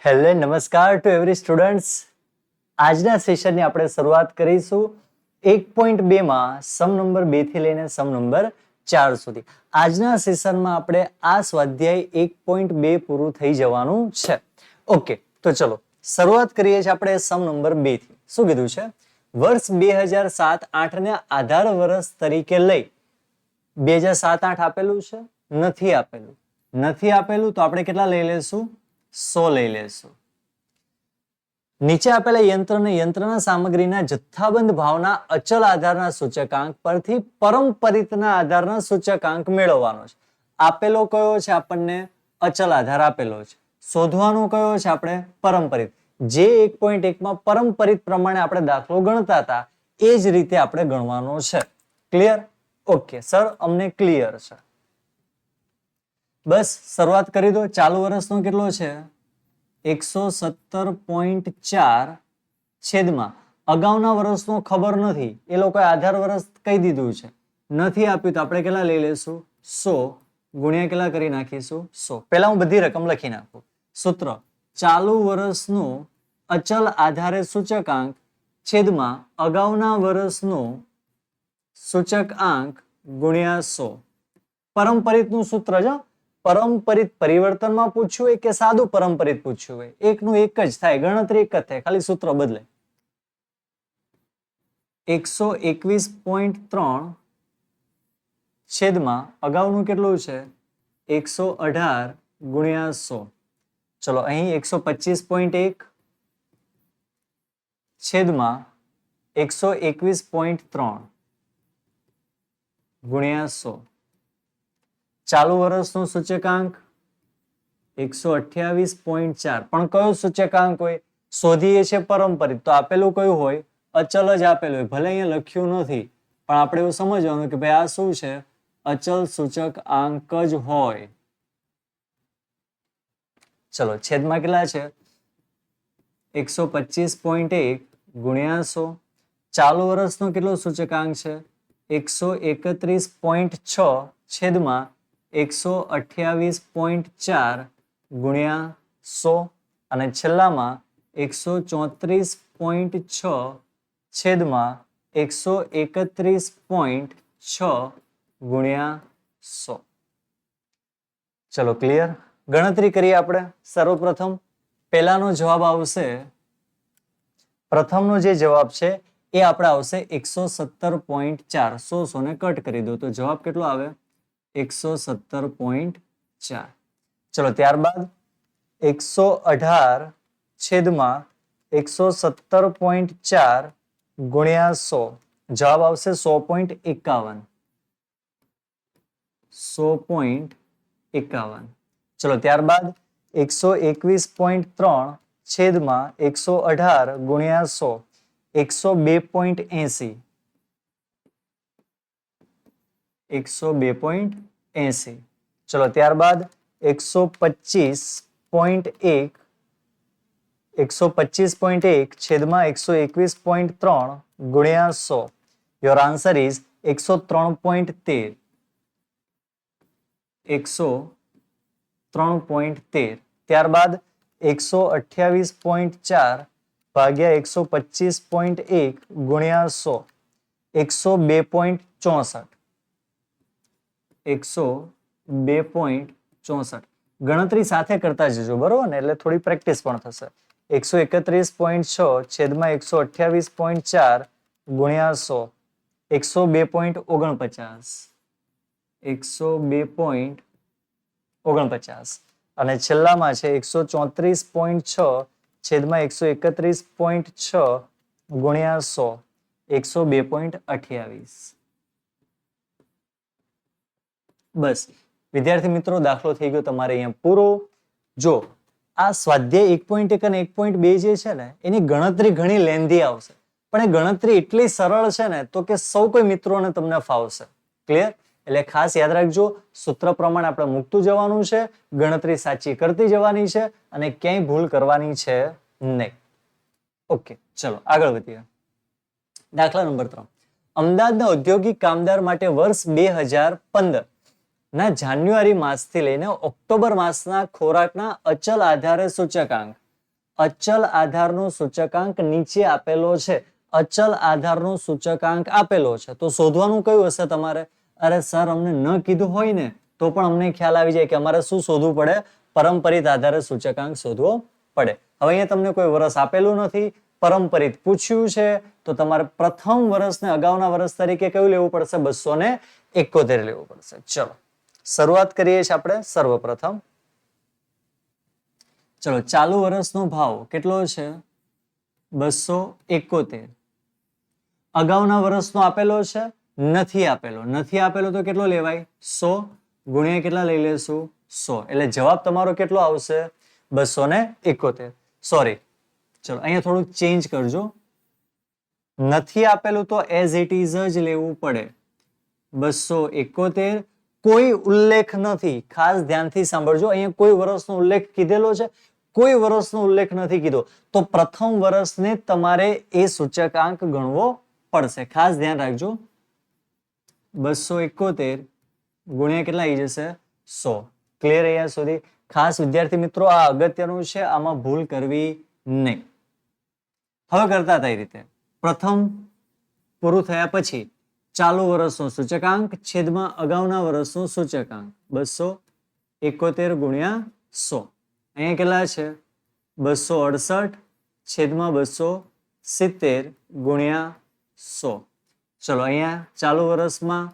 Hello નમસ્કાર two every students. આજના સેશનની આપણે શરૂઆત કરીશું 1.2 માં સમ નંબર 2 થી લઈને સમ નંબર 4 સુધી. આજના સેશનમાં આપણે આ સ્વાધ્યાય 1.2 પૂરું થઈ જવાનું છે. ઓકે, તો ચલો શરૂઆત કરીએ છીએ આપણે સમ નંબર 2 થી. શું કીધું છે? વર્ષ 2007-8 ને આધાર વર્ષ તરીકે લઈ 2007-8 આપેલું છે? નથી આપેલું. નથી આપેલું તો આપણે કેટલા લઈ લેશું? 100 લઈ લેશું. નીચે આપેલા યંત્રના સામગ્રીના જથ્થાબંધ ભાવના અચલ આધારના સૂચકાંક પરથી પરંપરિતના આધારના સૂચકાંક મેળવવાનો છે. આપેલો કયો છે? આપણને અચલ આધાર આપેલો છે. શોધવાનો કયો છે? આપણે પરંપરિત. જે 1.1 માં પરંપરિત પ્રમાણે આપણે દાખલો ગણતા હતા એ જ રીતે આપણે ગણવાનો છે. ક્લિયર? ઓકે સર, અમને ક્લિયર છે. બસ શરૂઆત કરી દો. ચાલુ વર્ષનો કેટલો છે? 117.4 છેદમાં અગાઉના વર્ષનો ખબર નથી, એ લોકોએ આધાર વર્ષ કહી દીધું છે. નથી આપ્યું તો આપણે કેટલા લઈ લેશું? 100 ગુણ્યા કેટલા કરી નાખીશું? 100. પહેલા હું બધી રકમ લખી નાખું. સૂત્ર: ચાલુ વર્ષનું અચલ આધારે સૂચકાંક છેદમાં અગાઉના વર્ષનો સૂચકાંક ગુણ્યા 100. પરંપરિતનું સૂત્ર છે. પરંપરિત પરિવર્તનમાં પૂછ્યું હોય કે સાદું પરંપરિત પૂછ્યું હોય, એકનું એક જ થાય, ગણતરી એક જ થાય, ખાલી સૂત્ર બદલે. 121.3 છેદમાં અગાઉનું કેટલું છે? 118 ગુણ્યા 100. ચલો અહીં 125.1 છેદમાં 121.3 ગુણ્યા 100. ચાલુ વર્ષનો સૂચકાંક 128.4. પણ કયો સૂચકાંક હોય? શોધીએ છે પરંપરિત, તો આપેલું કયું હોય? અચલ જ આપેલું હોય. ભલે અહીંયા લખ્યું નથી, પણ આપણે એવું સમજવાનું કે ભાઈ આ શું છે? અચલ સૂચકાંક જ હોય. ચલો છેદમાં કેટલા છે? 125.1 ગુણ્યા 100. ચાલુ વર્ષનો કેટલો સૂચકાંક છે? 131.6 છેદમાં 128.4 ગુણ્યા 100. અને છેલ્લામાં 134.6 છેદમાં 131.6 ગુણ્યા 100. ચલો ક્લિયર? ગણતરી કરીએ આપણે. સર્વપ્રથમ પહેલાનો જવાબ આવશે, પ્રથમનો જે જવાબ છે એ આપણે આવશે 117.4. 100 ને કટ કરી દો તો જવાબ કેટલો આવે? 117.4. ચલો ત્યારબાદ 118 છેદમાં 117.4 ગુણ્યા 100. જવાબ આવશે 100.51. 100.51. ચલો ત્યારબાદ 121.3 છેદમાં 118 ગુણ્યા 100. 102.80. 102.80. ચલો ત્યારબાદ 125.1 છેદમાં 121.3 ગુણ્યા 100. Your answer is 103.13. 103.13. ત્યારબાદ 128.4 ભાગ્યા 125.1 ગુણ્યા 100. 102.64. 102.64. ગણતરી સાથે કરતા જજો, બરોબર ને? એટલે થોડી પ્રેક્ટિસ પણ થશે. 131.6 છેદમાં 128.4 ગુણ્યા 100. 102.49. 102.49. અને છેલ્લામાં છે 134.6 છેદમાં 131.6 ગુણ્યા 100. 102.28. બસ વિદ્યાર્થી મિત્રો, દાખલો થઈ ગયો તમારે અહીંયા પૂરો. જો આ સ્વાધ્યાય 1.1 અને 1.2 જે છે ને એની ગણતરી ઘણી લેન્ધી આવશે, પણ એ ગણતરી એટલી સરળ છે ને તો કે સૌ કોઈ મિત્રોને તમને ફાવશે. ક્લિયર? એટલે ખાસ યાદ રાખજો, સૂત્ર પ્રમાણે આપણે મૂકતું જવાનું છે, ગણતરી સાચી કરતી જવાની છે અને ક્યાંય ભૂલ કરવાની છે નહીં. ઓકે, ચલો આગળ વધીએ. દાખલા નંબર 3. અમદાવાદના ઔદ્યોગિક કામદાર માટે વર્ષ 2015 ના જાન્યુઆરી માસથી લઈને ઓક્ટોબર માસના ખોરાકના અચલ આધારે સૂચકાંક અચલ આધારનો સૂચકાંક નીચે આપેલો છે. અચલ આધારનો સૂચકાંક આપેલો છે તો શોધવાનું કયું હશે તમારે? અરે સર અમને ન કીધું હોય ને તો પણ અમને ખ્યાલ આવી જાય કે અમારે શું શોધવું પડે? પરંપરિત આધારે સૂચકાંક શોધવો પડે. હવે અહીંયા તમને કોઈ વર્ષ આપેલું નથી, પરંપરિત પૂછ્યું છે તો તમારે પ્રથમ વર્ષને અગાઉના વર્ષ તરીકે કયું લેવું પડશે? 271 લેવું પડશે. ચલો શરૂઆત કરીએ છીએ આપણે સર્વપ્રથમ. ચલો ચાલુ વર્ષનો ભાવ કેટલો છે? 271. અગાઉના વર્ષનો આપેલો છે? નથી આપેલો. નથી આપેલો તો કેટલો લેવાય? 100 ગુણ્યા કેટલા લઈ લેશું? 100. એટલે જવાબ તમારો કેટલો આવશે? 271. સોરી, ચલો અહીંયા થોડુંક ચેન્જ કરજો. નથી આપેલું તો એઝ ઇટ ઇઝ જ લેવું પડે. 271. કોઈ ઉલ્લેખ નથી. ખાસ ધ્યાનથી સાંભળજો. અહીંયા કોઈ વર્ષનો ઉલ્લેખ કીધેલો છે? કોઈ વર્ષનો ઉલ્લેખ નથી કીધો તો પ્રથમ વર્ષને તમારે એ સૂચકાંક ગણવો પડશે. ખાસ ધ્યાન રાખજો. 271 ગુણ્યા કેટલા આવી જશે? 100. ક્લિયર અહીંયા સુધી? ખાસ વિદ્યાર્થી મિત્રો આ અગત્યનું છે, આમાં ભૂલ કરવી નહીં. હવે કરતા હતા એ રીતે પ્રથમ પૂરું થયા પછી ચાલુ વર્ષનો સૂચકાંક છેદમાં અગાઉના વર્ષનો સૂચકાંક 271 ગુણ્યા 100. અહીંયા કેટલા છે? 268 છેદમાં 270 ગુણ્યા 100. ચલો અહીંયા ચાલુ વર્ષમાં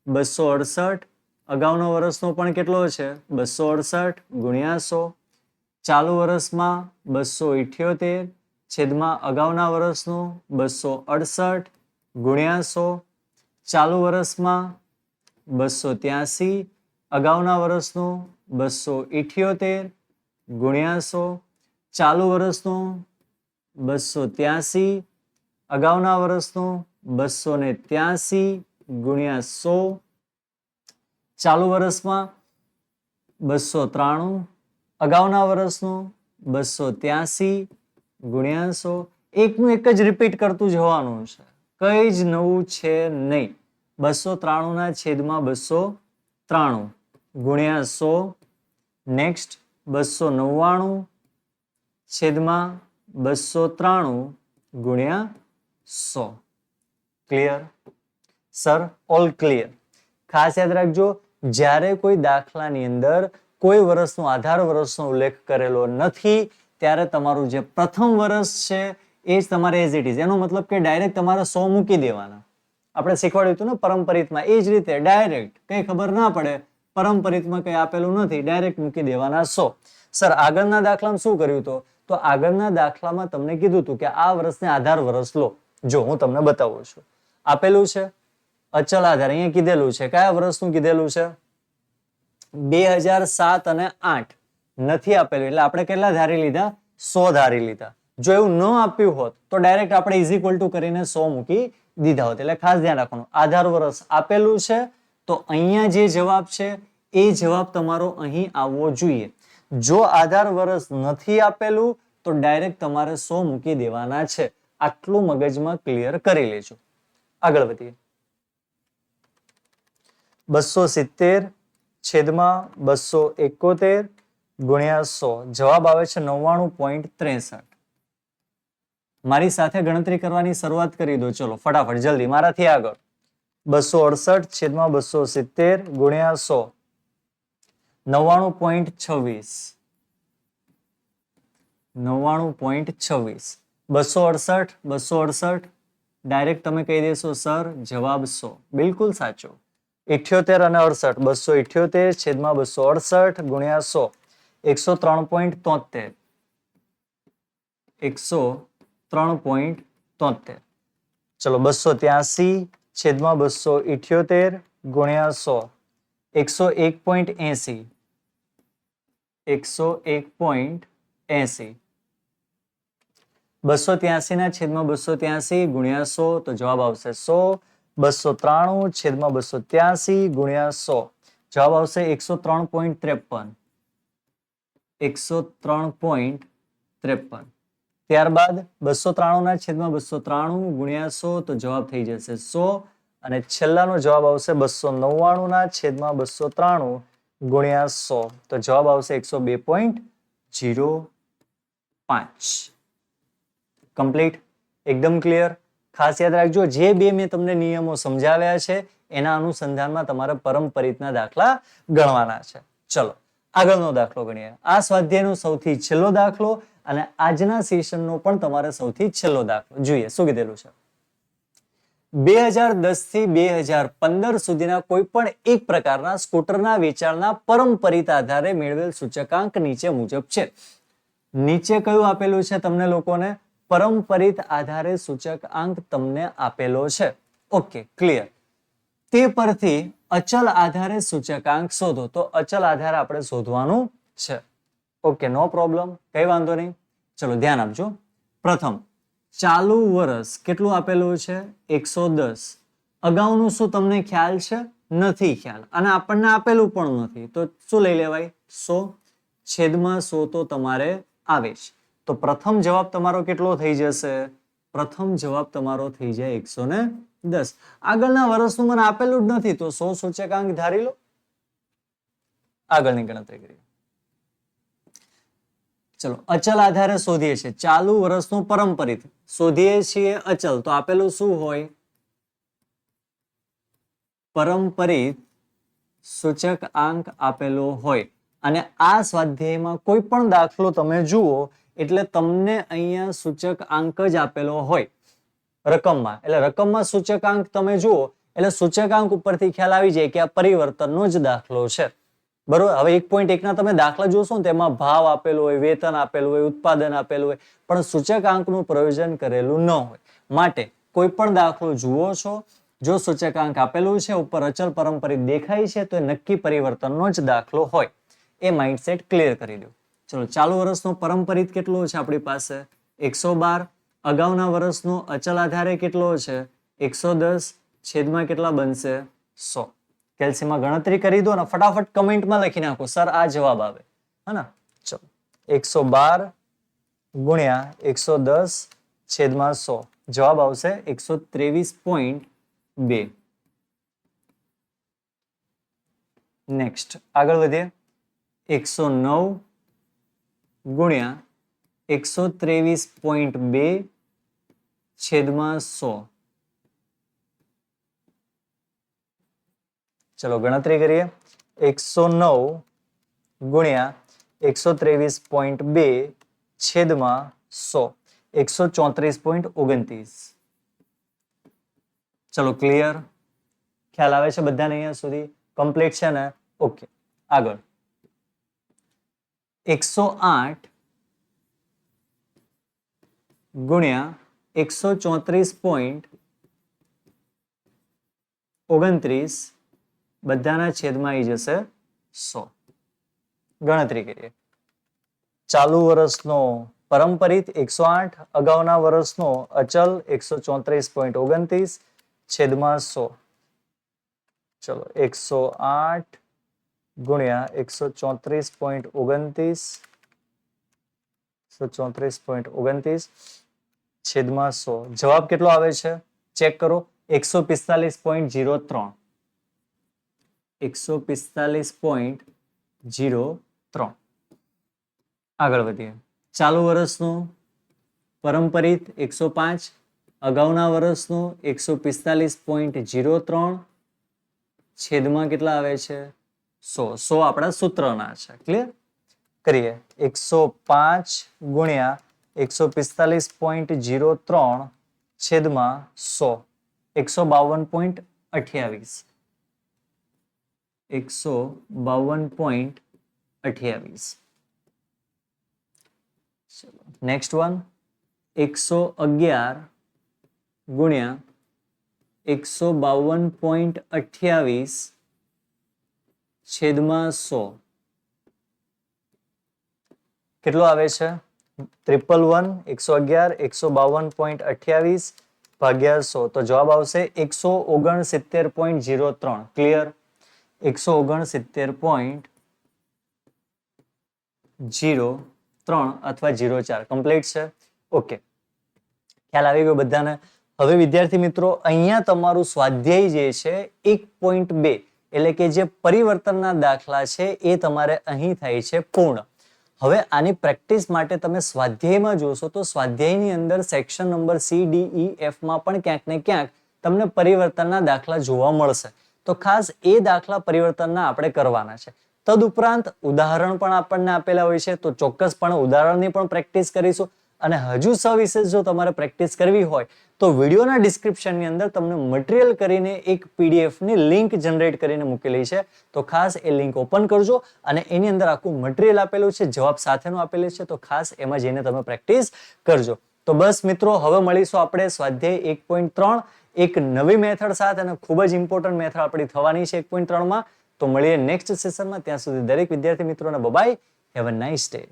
268, અગાઉનો વર્ષનો પણ કેટલો છે? 268 ગુણ્યા 100. ચાલુ વર્ષમાં 278 છેદમાં અગાઉના વર્ષનો 268 ગુણ્યા 100. ચાલુ વર્ષમાં 283 અગાઉના વર્ષનો 278 ગુણ્યા 100. ચાલુ વર્ષનો 283 અગાઉના વર્ષનો 283 ગુણ્યા 100. ચાલુ વર્ષમાં 293 અગાઉના વર્ષનો 283 ગુણ્યા 100. એકનું એક જ રિપીટ કરતું જવાનું છે, કઈ જ નવું છે નહીં. 293 ના છેદમાં 293 ગુણ્યા 100. નેક્સ્ટ 299 છેદમાં 293 ગુણ્યા 100. Clear sir? All clear. ખાસ યાદ રાખજો, જ્યારે કોઈ દાખલાની અંદર કોઈ વર્ષનો આધાર વર્ષનો ઉલ્લેખ કરેલો નથી ત્યારે તમારું જે પ્રથમ વર્ષ છે એ જ તમારે એઝ ઇટ ઇઝ, એનો મતલબ કે ડાયરેક્ટ તમારે 100 મૂકી દેવાના. આપણે શીખવાડ્યું હતું ને પરંપરિતમાં, એ જ રીતે ડાયરેક્ટ કઈ ખબર ના પડે, પરંપરિતમાં કઈ આપેલું નથી, ડાયરેક્ટ મૂકી દેવાના 100. સર આગળના દાખલામાં શું કર્યું હતું? તો આગળના દાખલામાં તમને કીધું હતું કે આ વર્ષને આધાર વર્ષ લો. જો હું તમને બતાવું છું, આપેલું છે અચલ આધાર, અહીંયા કીધેલું છે કયા વર્ષનું કીધેલું છે? 2007 અને 8. નથી આપેલું એટલે આપણે કેટલા ધારી લીધા? 100 ધારી લીધા. જો એવું ન આપ્યું હોત તો ડાયરેક્ટ આપણે ઇઝ ઇક્વલ ટુ કરીને 100 મૂકી દીધા હોત. એટલે ખાસ ધ્યાન રાખવાનું, આધાર વર્ષ આપેલું છે તો અહીંયા જે જવાબ છે એ જવાબ તમારો અહીં આવવો જોઈએ. જો આધાર વર્ષ નથી આપેલું તો ડાયરેક્ટ તમારે 100 મૂકી દેવાના છે. આટલું મગજમાં ક્લિયર કરી લેજો. આગળ વધીએ. 270 છેદમાં 271 ગુણ્યા 100. જવાબ આવે છે 99.63. મારી સાથે ગણતરી કરવાની શરૂઆત કરી દો. ચલો ફટાફટ જલ્દી મારાથી આગળ. 268 છેદમાં 270 ગુણ્યા 100. 99.26. 99.26. 268 268 ડાયરેક્ટ તમે કહી દેશો સર જવાબ 100. બિલકુલ સાચો. 78 અને 68 278 છેદમાં 268 ગુણ્યા 100. 103.73. 103.73. ચલો 283 છેદમાં 278 ગુણ્યા 100. 101.80. 101.80. 283 ના છેદમાં 283 ગુણ્યા 100 તો જવાબ આવશે 100. 293 છેદમાં 283 ગુણ્યા 100 જવાબ આવશે 103.53. 103.53. ત્યારબાદ 293 ના છેદમાં 293 ગુણ્યા 100 તો જવાબ થઈ જશે 100. અને છેલ્લાનો જવાબ આવશે 299 ના છેદમાં 293 ગુણ્યા 100 તો જવાબ આવશે 102.05. 5. કમ્પ્લીટ, એકદમ ક્લિયર. ખાસ યાદ રાખજો, જે બે મેં તમને નિયમો સમજાવ્યા છે એના અનુસંધાનમાં તમારે પરંપરિતના દાખલા ગણવાના છે. ચલો આગળનો દાખલો ગણીએ. આ સ્વાધ્યાયનો સૌથી છેલ્લો દાખલો અને આજના સેશનનો પણ તમારે સૌથી છેલ્લો દાખલો. જોઈએ શું કીધેલું છે. 2010 થી 2015 સુધીના કોઈ પણ એક પ્રકારના સ્કૂટરના વેચાણના પરંપરિત આધારે મેળવેલ સૂચકાંક નીચે મુજબ છે. નીચે કયું આપેલું છે તમને લોકોને? પરંપરિત આધારે સૂચકાંક તમને આપેલો છે. Okay, clear. તે પરથી અચલ આધારે સૂચકાંક શોધો. તો અચલ આધારે આપણે શોધવાનું છે. ઓકે, નો પ્રોબ્લેમ, કઈ વાંધો નહીં. ચલો ધ્યાન આપજો. પ્રથમ, ચાલુ વર્ષ કેટલું આપેલું છે? 110. અગાઉનું શું તમને ખ્યાલ છે? નથી ખ્યાલ, અને આપણને આપેલું પણ નથી, તો શું લઈ લેવાય? 100. છેદમાં 100 તો તમારે આવે છે. તો પ્રથમ જવાબ તમારો કેટલો થઈ જશે? પ્રથમ જવાબ તમારો થઈ જાય 110. આગળના વર્ષનું મને આપેલું જ નથી, તો 100 સૂચકાંક ધારી લો. આગળની ગણતરી કરીએ. ચલો અચલ આધારે શોધીએ છીએ. ચાલુ વર્ષનું પરંપરિત શોધીએ છીએ અચલ, તો આપેલું શું હોય? પરંપરિત સૂચકાંક આપેલો હોય. અને આ સ્વાધ્યાયમાં કોઈ પણ દાખલો તમે જુઓ એટલે તમને અહીંયા સૂચકાંક જ આપેલો હોય રકમમાં. એટલે રકમમાં સૂચકાંક તમે જુઓ એટલે સૂચકાંક ઉપરથી ખ્યાલ આવી જાય કે આ પરિવર્તનનો જ દાખલો છે. બરોબર. હવે 1.1 ના તમે દાખલા જોશો ને તેમાં ભાવ આપેલો હોય, વેતન આપેલું હોય, ઉત્પાદન આપેલું હોય, પણ સૂચકાંકનું પ્રયોજન કરેલું ન હોય. માટે કોઈ પણ દાખલો જુઓ છો, જો સૂચકાંક આપેલું છે, ઉપર અચલ પરંપરિત દેખાય છે, તો એ નક્કી પરિવર્તનનો જ દાખલો હોય. એ માઇન્ડસેટ ક્લિયર કરી દો. ચલો ચાલુ વર્ષનો પરંપરિત કેટલો છે આપણી પાસે? 112. અગાઉના વર્ષનો અચલ આધારે કેટલો છે? 110. છેદમાં કેટલા બનશે? 100. કેલ્સીમાં ગણતરી કરી દો અને ફટાફટ કમેન્ટમાં લખી નાખો સર આ જવાબ આવે. હે? ચલો 112 ગુણ્યા 110 છેદમાં 100 જવાબ આવશે 123.2. નેક્સ્ટ આગળ વધીએ. 109 ગુણ્યા 123.2 છેદમાં 100. ચલો ગણતરી કરીએ. 109 ગુણ્યા 123.2 છેદમાં 100 134.29. ચલો ક્લિયર, ખ્યાલ આવે છે બધાને અહીંયા સુધી? કમ્પ્લીટ છે ને? ઓકે, આગળ 108 ગુણ્યા 134.29 બધાના છેદમાં આવી જશે 100. ગણતરી કરીએ. ચાલુ વર્ષનો પરંપરિત 108, અગાઉના વર્ષનો અચલ 134.29 છેદમાં 100. ચલો 108 ગુણ્યા 134.29 છેદમાં 100 જવાબ કેટલો આવે છે ચેક કરો. 145.03. 145.03. આગળ વધીએ. ચાલુ વર્ષનું પરંપરિત 105, અગાઉના વર્ષનું 145.03 છેદમાં કેટલા આવે છે 100. 100 આપણા સૂત્રના છે. ક્લિયર કરીએ. 105 ગુણ્યા 145.03 છેદમાં 100 152.28. 152.28. ચલો નેક્સ્ટ વન. 111 ગુણ્યા 152.28 છેદમાં 100 કેટલો આવે છે 111 152.28 ભાગ્યા 100 તો જવાબ આવશે 169.03. ક્લિયર? 169.03 અથવા 04 કમ્પ્લીટ છે. ઓકે, ખ્યાલ આવી ગયો બધાને? હવે વિદ્યાર્થી મિત્રો અહીંયા તમારું સ્વાધ્યાય જે છે 1.2 એટલે કે જે પરિવર્તનના દાખલા છે એ તમારે અહીં થાય છે પૂર્ણ. હવે આની પ્રેક્ટિસ માટે તમે સ્વાધ્યાયમાં જોશો તો સ્વાધ્યાયની અંદર સેક્શન નંબર CDEF માં પણ ક્યાંક ને ક્યાંક તમને પરિવર્તનના દાખલા જોવા મળશે. તો ખાસ એ દાખલા પરિવર્તનના આપણે કરવાના છે. તદુપરાંત ઉદાહરણ પણ આપણને આપેલા હોય છે, તો ચોક્કસપણે ઉદાહરણની પણ પ્રેક્ટિસ કરીશું. અને હજુ સવિશેષ જો તમારે પ્રેક્ટિસ કરવી હોય તો વિડીયોના ડિસ્ક્રિપ્શનની અંદર તમને મટીરિયલ કરીને એક PDF ની લિંક જનરેટ કરીને મૂકેલી છે. તો ખાસ એ લિંક ઓપન કરજો અને એની અંદર આખું મટીરિયલ આપેલું છે, જવાબ સાથેનું આપેલું છે. તો ખાસ એમાં જઈને તમે પ્રેક્ટિસ કરજો. તો બસ મિત્રો, હવે મળીશું આપણે સ્વાધ્યાય 1.3 એક નવી મેથડ સાથે, અને ખૂબ જ ઇમ્પોર્ટન્ટ મેથડ આપણી થવાની છે 1.3 માં. તો મળીએ નેક્સ્ટ સેશનમાં. ત્યાં સુધી દરેક વિદ્યાર્થી મિત્રોને bye, have a nice day.